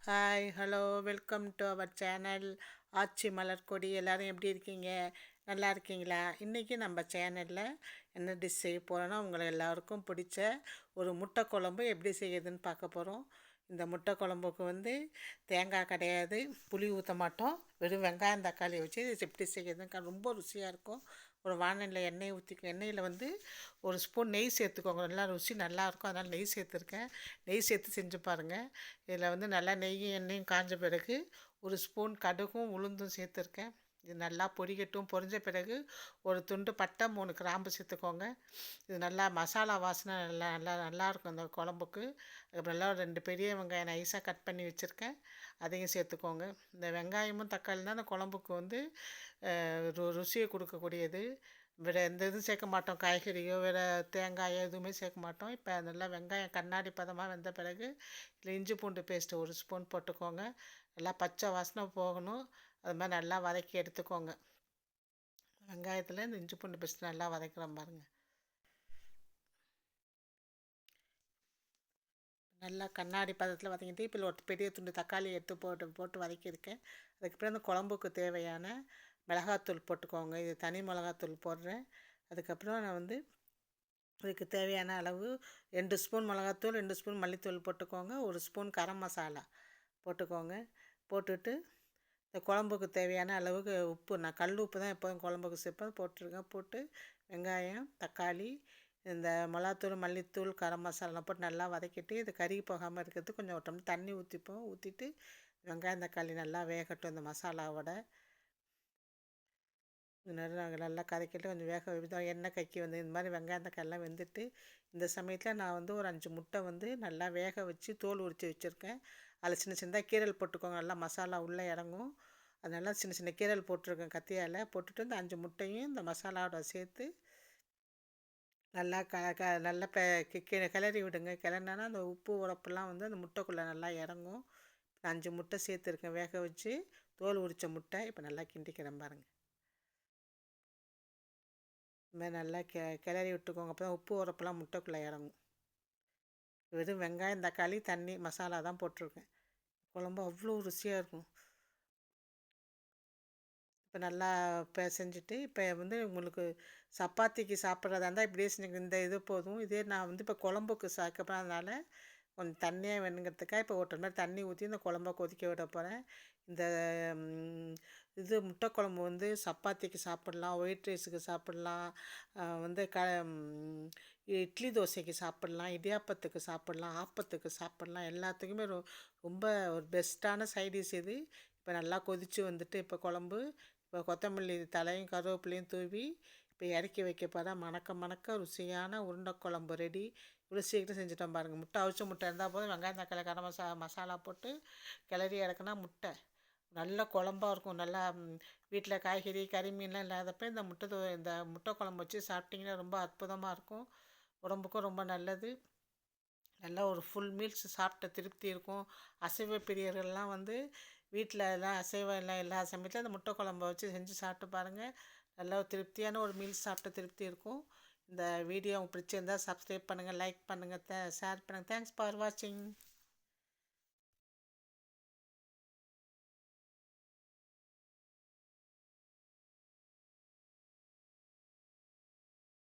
Hi hello welcome to our channel Aachi Malarkodi. எல்லோரும் எப்படி இருக்கீங்க? நல்லா இருக்கீங்களா? இன்றைக்கி நம்ம சேனலில் என்ன டிஷ் செய்ய போகிறோன்னா, உங்களை எல்லாருக்கும் பிடிச்ச ஒரு முட்டை குழம்பு எப்படி செய்யுதுன்னு பார்க்க போகிறோம். இந்த முட்டை குழம்புக்கு தேங்காய் கிடையாது, புளி ஊற்ற மாட்டோம், வெறும் வெங்காயம் தக்காளி வச்சு இது எப்படி செய்யுதுன்னு ரொம்ப ருசியாக இருக்கும். ஒரு வானலில் எண்ணெய் ஊற்றிக்க, எண்ணெயில் ஒரு ஸ்பூன் நெய் சேர்த்துக்கோங்க. நல்லா ருசி நல்லாயிருக்கும், அதனால் நெய் சேர்த்துருக்கேன். நெய் சேர்த்து செஞ்சு பாருங்கள். இதில் நல்லா நெய்யும் எண்ணெயும் காஞ்ச பிறகு ஒரு ஸ்பூன் கடுகும் உளுந்தும் சேர்த்துருக்கேன். இது நல்லா பொரிக்கட்டும். பொரிஞ்ச பிறகு ஒரு துண்டு பட்டை 3 கிராம்பு சேர்த்துக்கோங்க. இது நல்லா மசாலா வாசனை நல்லாயிருக்கும் இந்த குழம்புக்கு. அதுக்கு நல்லா 2 பெரிய வெங்காயம் நைஸாக கட் பண்ணி வச்சுருக்கேன், அதையும் சேர்த்துக்கோங்க. இந்த வெங்காயமும் தக்காளி தான் அந்த குழம்புக்கு ருசியை கொடுக்கக்கூடியது. வேறு எந்த இதுவும் சேர்க்க மாட்டோம், காய்கறியோ வேறு தேங்காயோ எதுவுமே சேர்க்க மாட்டோம். இப்போ நல்லா வெங்காயம் கண்ணாடி பதமாக வெந்த பிறகு இதில் இஞ்சி பூண்டு பேஸ்ட்டு 1 ஸ்பூன் போட்டுக்கோங்க. நல்லா பச்சை வாசனை போகணும், அது மாதிரி நல்லா வதக்கி எடுத்துக்கோங்க. வெங்காயத்தில் இந்த இஞ்சி பூண்டு பேஸ்ட் நல்லா வதக்கிறோம் பாருங்கள். நல்லா கண்ணாடி பதத்தில் வதக்கிட்டு இப்போ ஒரு பெரிய துண்டு தக்காளி எடுத்து போட்டு வதக்கியிருக்கேன். அதுக்கப்புறம் இந்த குழம்புக்கு தேவையான மிளகாத்தூள் போட்டுக்கோங்க. இது தனி மிளகாத்தூள் போடுறேன். அதுக்கப்புறம் நான் இதுக்கு தேவையான அளவு 2 ஸ்பூன் மிளகாத்தூள், 2 ஸ்பூன் மல்லித்தூள் போட்டுக்கோங்க. 1 ஸ்பூன் கரம் மசாலா போட்டுக்கோங்க. போட்டுட்டு இந்த குழம்புக்கு தேவையான அளவுக்கு உப்பு, நான் கல் உப்பு தான் எப்போதும் குழம்புக்கு சேர்ப்பேன், போட்டிருக்கேன். போட்டு வெங்காயம் தக்காளி இந்த மிளகாத்தூள் மல்லித்தூள் கரம் மசாலாலாம் போட்டு நல்லா வதக்கிட்டு, இது கருகி போகாமல் இருக்கிறதுக்கு கொஞ்சம் ஒரு டம்ளர் தண்ணி ஊற்றிட்டு வெங்காயம் தக்காளி நல்லா வேகட்டும். இந்த மசாலாவோட நல்லா கதக்கிட்டு கொஞ்சம் வேக எண்ணெய் கக்கி இந்த மாதிரி வெங்காயம் தக்காளிலாம் வெந்துட்டு, இந்த சமயத்தில் நான் ஒரு 5 முட்டை நல்லா வேக வச்சு தோல் உரித்து வச்சுருக்கேன். அதில் சின்ன சின்னதாக கீரல் போட்டுக்கோங்க, நல்லா மசாலா உள்ளே இறங்கும். அதனால் சின்ன சின்ன கீரல் போட்டிருக்கேன் கத்தியால். போட்டுட்டு இந்த 5 முட்டையும் இந்த மசாலாவோட சேர்த்து நல்லா நல்லா கிளறி விடுங்க. கிளறினா அந்த உப்பு உரப்புலாம் அந்த முட்டைக்குள்ளே நல்லா இறங்கும். 5 முட்டை சேர்த்துருக்கேன் வேக வச்சு, தோல் உரித்த முட்டை. இப்போ நல்லா கிண்டிக்கிறேன் பாருங்கள். இந்த மாதிரி நல்லா கிளறி விட்டுக்கோங்க, அப்போ தான் உப்பு உரப்புலாம் முட்டைக்குள்ளே இறங்கும். வெறும் வெங்காயம் தக்காளி தண்ணி மசாலா தான் போட்டிருக்கேன். குழம்பு அவ்வளோ ருசியாக இருக்கும். இப்போ நல்லா செஞ்சுட்டு, இப்போ உங்களுக்கு சப்பாத்திக்கு சாப்பிட்றதா இருந்தால் இப்படியே செஞ்சு இந்த இது போதும். இதே நான் இப்போ குழம்புக்கு சேர்க்கறதுனால கொஞ்சம் தண்ணியாக வேணுங்கிறதுக்காக இப்போ ஒரு டம்ளர் தண்ணி ஊற்றி இந்த குழம்ப கொதிக்க விட போகிறேன். இந்த இது முட்டை குழம்பு சப்பாத்திக்கு சாப்பிட்லாம், ஒயிட் ரைஸுக்கு சாப்பிட்லாம், இட்லி தோசைக்கு சாப்பிட்லாம், இடியாப்பத்துக்கு சாப்பிட்லாம், ஆப்பத்துக்கு சாப்பிட்லாம், எல்லாத்துக்குமே ரொம்ப ஒரு பெஸ்ட்டான சைடிஷ் இது. இப்போ நல்லா கொதித்து இப்போ குழம்பு, இப்போ கொத்தமல்லி தலையும் கருவேப்பிலையும் தூவி இப்போ இறக்கி வைக்க போகிறேன். மணக்க மணக்க ருசியான உருண்டை குழம்பு ரெடி. இவ்வளோ சீக்கிரம் செஞ்சுட்டோம் பாருங்கள். முட்டை அவிச்ச முட்டை இருந்தால் போதும், வெங்காயம் தக்காளி கரம் மசாலா போட்டு கிளறி இறக்குனா முட்டை நல்ல குழம்பா இருக்கும். நல்லா வீட்டில் காய்கறி கறி மீன்லாம் இல்லாதப்போ இந்த முட்டை குழம்பு வச்சு சாப்பிட்டிங்கன்னா ரொம்ப அற்புதமாக இருக்கும். உடம்புக்கும் ரொம்ப நல்லது. நல்லா ஒரு ஃபுல் மீல்ஸ் சாப்பிட்ட திருப்தி இருக்கும். அசைவ பிரியர்கள்லாம் வீட்டில் எல்லாம் அசைவம் எல்லாம் எல்லா சமயத்தில் அந்த முட்டை குழம்ப வச்சு செஞ்சு சாப்பிட்டு பாருங்கள். நல்லா ஒரு திருப்தியான ஒரு மீல்ஸ் சாப்பிட்ட திருப்தி இருக்கும். இந்த வீடியோ உங்களுக்கு பிடிச்சிருந்தால் சப்ஸ்கிரைப் பண்ணுங்கள், லைக் பண்ணுங்கள், ஷேர் பண்ணுங்கள். தேங்க்ஸ் ஃபார் வாட்சிங்.